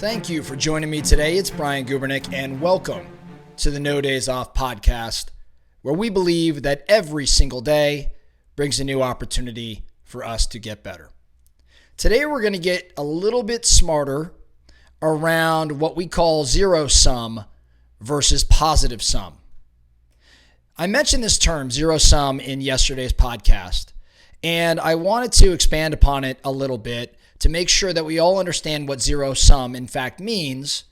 Thank you for joining me today. It's Brian Gubernick, and welcome to the No Days Off podcast, where we believe that every single day brings a new opportunity for us to get better. Today, we're going to get a little bit smarter around what we call zero sum versus positive sum. I mentioned this term, zero sum, in yesterday's podcast, and I wanted to expand upon it a little bit to make sure that we all understand what zero sum in fact means,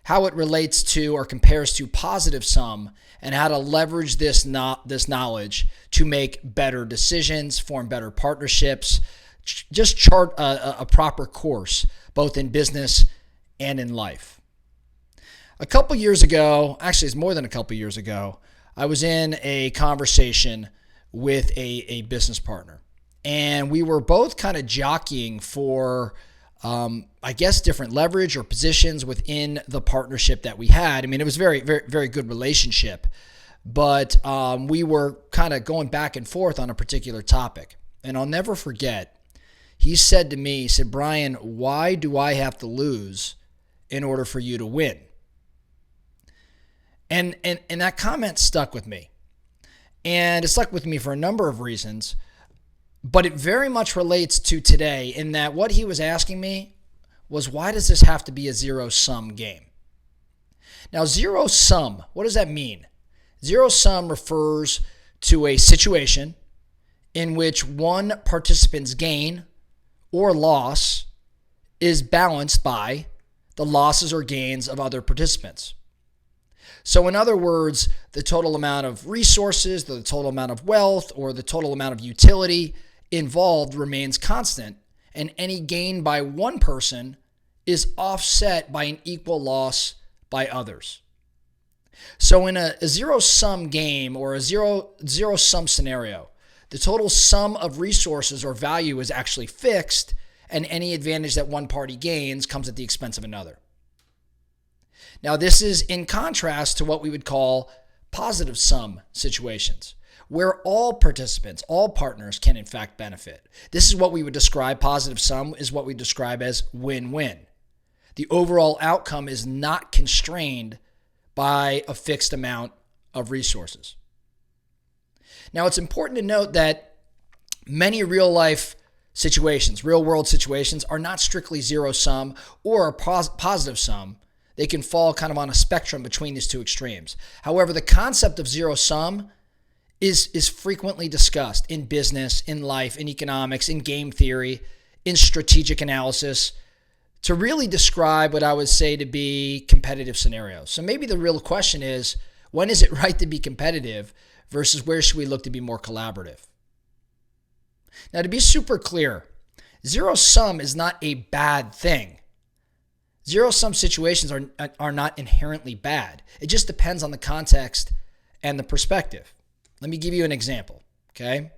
how it relates to or compares to positive sum, and how to leverage this knowledge to make better decisions, form better partnerships, just chart a proper course, both in business and in life. A couple years ago, actually it's more than a couple years ago, I was in a conversation with a business partner. And we were both kind of jockeying for, different leverage or positions within the partnership that we had. I mean, it was very, very, very good relationship, but we were kind of going back and forth on a particular topic. And I'll never forget, he said to me, Brian, why do I have to lose in order for you to win? And that comment stuck with me. And it stuck with me for a number of reasons. But it very much relates to today in that what he was asking me was, why does this have to be a zero-sum game? Now, zero sum, what does that mean? Zero sum refers to a situation in which one participant's gain or loss is balanced by the losses or gains of other participants. So in other words, the total amount of resources, the total amount of wealth, or the total amount of utility involved remains constant, and any gain by one person is offset by an equal loss by others. So in a zero-sum game or a zero-sum scenario, the total sum of resources or value is actually fixed, and any advantage that one party gains comes at the expense of another. Now, this is in contrast to what we would call positive sum situations, where all participants, all partners can in fact benefit. This is what we would describe, positive sum is what we describe as win-win. The overall outcome is not constrained by a fixed amount of resources. Now, it's important to note that many real-life situations, real-world situations, are not strictly zero-sum or a positive sum. They can fall kind of on a spectrum between these two extremes. However, the concept of zero-sum is frequently discussed in business, in life, in economics, in game theory, in strategic analysis, to really describe what I would say to be competitive scenarios. So maybe the real question is, when is it right to be competitive versus where should we look to be more collaborative? Now, to be super clear, zero sum is not a bad thing. Zero sum situations are not inherently bad. It just depends on the context and the perspective. Let me give you an example, okay?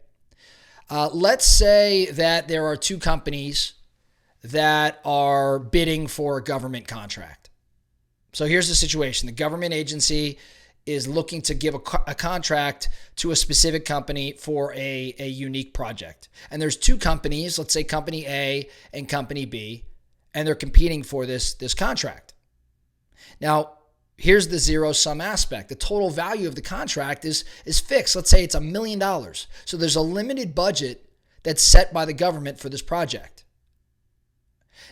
Let's say that there are two companies that are bidding for a government contract. So here's the situation. The government agency is looking to give a contract to a specific company for a unique project. And there's two companies, let's say company A and company B, and they're competing for this contract. Now, here's the zero-sum aspect. The total value of the contract is fixed. Let's say it's $1 million. So there's a limited budget that's set by the government for this project.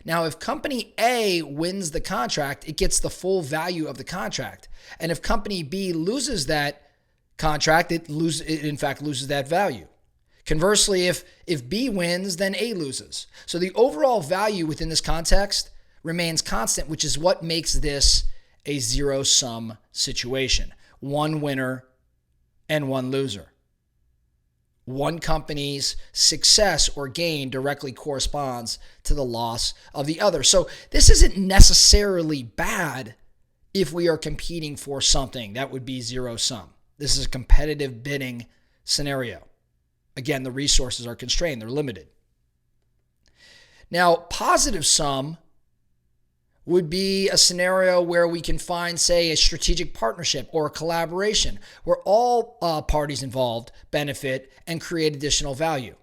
Now, if company A wins the contract, it gets the full value of the contract. And if company B loses that contract, it in fact loses that value. Conversely, if B wins, then A loses. So the overall value within this context remains constant, which is what makes this a zero-sum situation. One winner and one loser. One company's success or gain directly corresponds to the loss of the other. So this isn't necessarily bad if we are competing for something. That would be zero-sum. This is a competitive bidding scenario. Again, the resources are constrained. They're limited. Now, positive sum would be a scenario where we can find, say, a strategic partnership or a collaboration where all parties involved benefit and create additional value.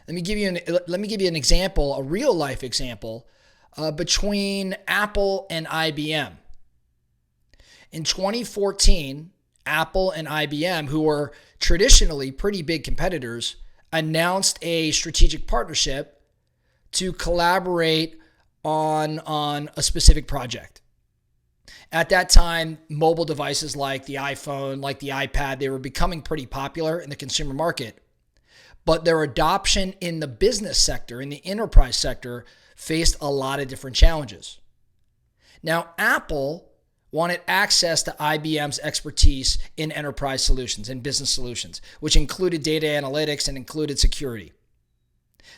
Let me give you an example, a real life example between Apple and IBM. In 2014, Apple and IBM, who were traditionally pretty big competitors, announced a strategic partnership to collaborate on a specific project. At that time, mobile devices like the iPhone, like the iPad, they were becoming pretty popular in the consumer market. But their adoption in the business sector, in the enterprise sector, faced a lot of different challenges. Now, Apple wanted access to IBM's expertise in enterprise solutions and business solutions, which included data analytics and included security.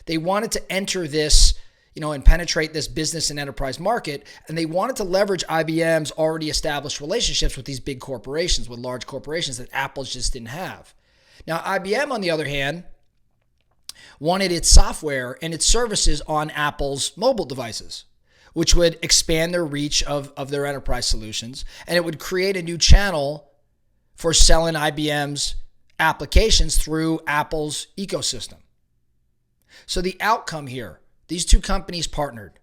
They wanted to enter this, and penetrate this business and enterprise market, and they wanted to leverage IBM's already established relationships with these big corporations, with large corporations that Apple just didn't have. Now, IBM, on the other hand, wanted its software and its services on Apple's mobile devices, which would expand their reach of their enterprise solutions, and it would create a new channel for selling IBM's applications through Apple's ecosystem. So the outcome here, these two companies partnered.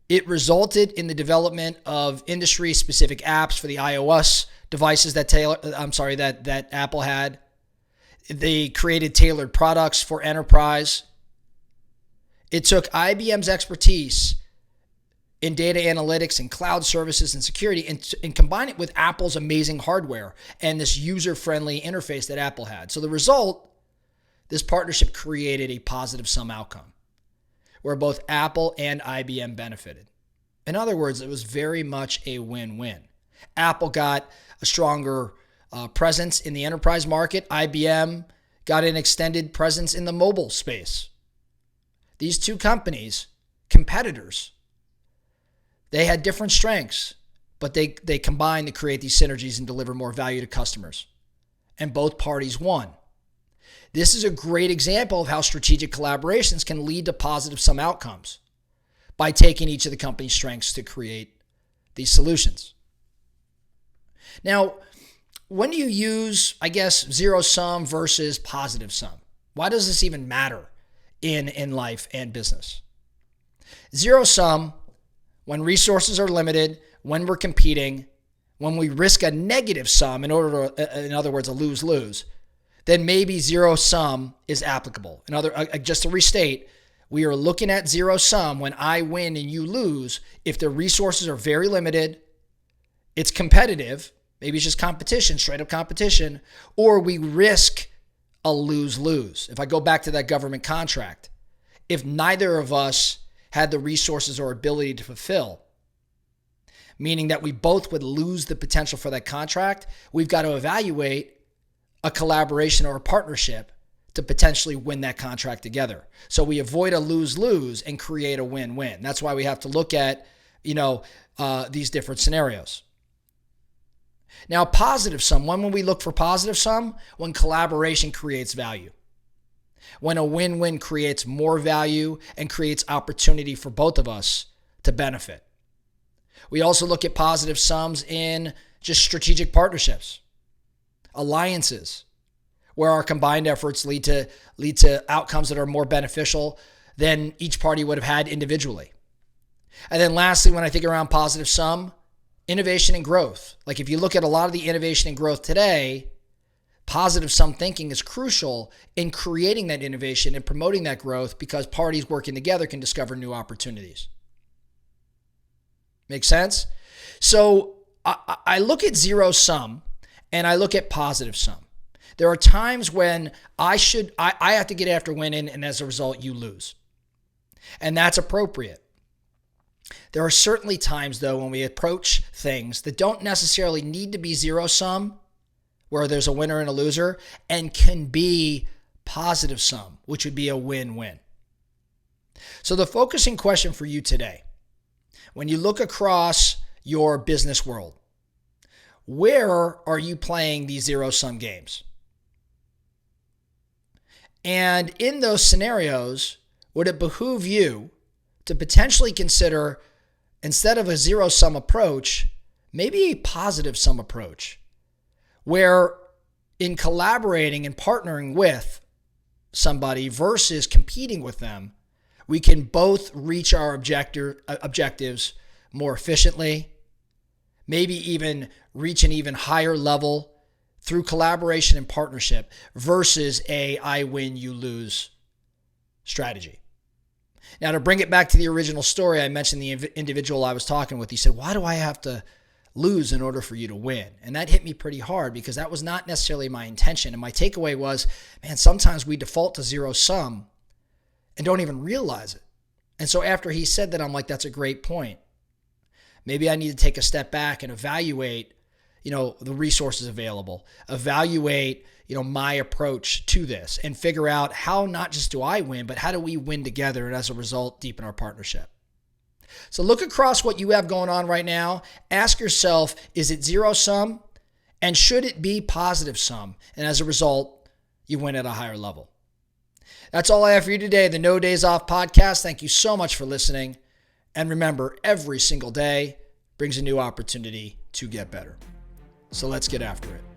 It resulted in the development of industry-specific apps for the iOS devices that Apple had. They created tailored products for enterprise. It took IBM's expertise in data analytics and cloud services and security and combined it with Apple's amazing hardware and this user-friendly interface that Apple had. So the result, this partnership created a positive sum outcome where both Apple and IBM benefited. In other words, it was very much a win-win. Apple got a stronger presence in the enterprise market. IBM got an extended presence in the mobile space. These two companies, competitors, they had different strengths, but they combined to create these synergies and deliver more value to customers. And both parties won. This is a great example of how strategic collaborations can lead to positive sum outcomes by taking each of the company's strengths to create these solutions. Now, when do you use, zero sum versus positive sum? Why does this even matter in life and business? Zero sum, when resources are limited, when we're competing, when we risk a negative sum in other words, a lose-lose, then maybe zero sum is applicable. Just to restate, we are looking at zero sum when I win and you lose if the resources are very limited, it's competitive, maybe it's just competition, straight up competition, or we risk a lose-lose. If I go back to that government contract, if neither of us had the resources or ability to fulfill, meaning that we both would lose the potential for that contract, we've got to evaluate a collaboration or a partnership to potentially win that contract together. So we avoid a lose-lose and create a win-win. That's why we have to look at, these different scenarios. Now, positive sum, when we look for positive sum? When collaboration creates value. When a win-win creates more value and creates opportunity for both of us to benefit. We also look at positive sums in just strategic partnerships. Alliances, where our combined efforts lead to outcomes that are more beneficial than each party would have had individually. And then lastly, when I think around positive sum, innovation and growth. Like if you look at a lot of the innovation and growth today, positive sum thinking is crucial in creating that innovation and promoting that growth because parties working together can discover new opportunities. Make sense? So I look at zero sum and I look at positive sum. There are times when I have to get after winning, and as a result, you lose. And that's appropriate. There are certainly times, though, when we approach things that don't necessarily need to be zero sum, where there's a winner and a loser, and can be positive sum, which would be a win-win. So the focusing question for you today, when you look across your business world, where are you playing these zero-sum games? And in those scenarios, would it behoove you to potentially consider, instead of a zero-sum approach, maybe a positive-sum approach, where in collaborating and partnering with somebody versus competing with them, We can both reach our objectives more efficiently, maybe even reach an even higher level through collaboration and partnership versus a I win, you lose strategy. Now, to bring it back to the original story, I mentioned the individual I was talking with. He said, why do I have to lose in order for you to win? And that hit me pretty hard because that was not necessarily my intention. And my takeaway was, man, sometimes we default to zero sum and don't even realize it. And so after he said that, I'm like, that's a great point. Maybe I need to take a step back and evaluate, the resources available, evaluate, my approach to this and figure out how not just do I win, but how do we win together and as a result, deepen our partnership. So look across what you have going on right now. Ask yourself, is it zero sum? And should it be positive sum? And as a result, you win at a higher level. That's all I have for you today, the No Days Off podcast. Thank you so much for listening. And remember, every single day brings a new opportunity to get better. So let's get after it.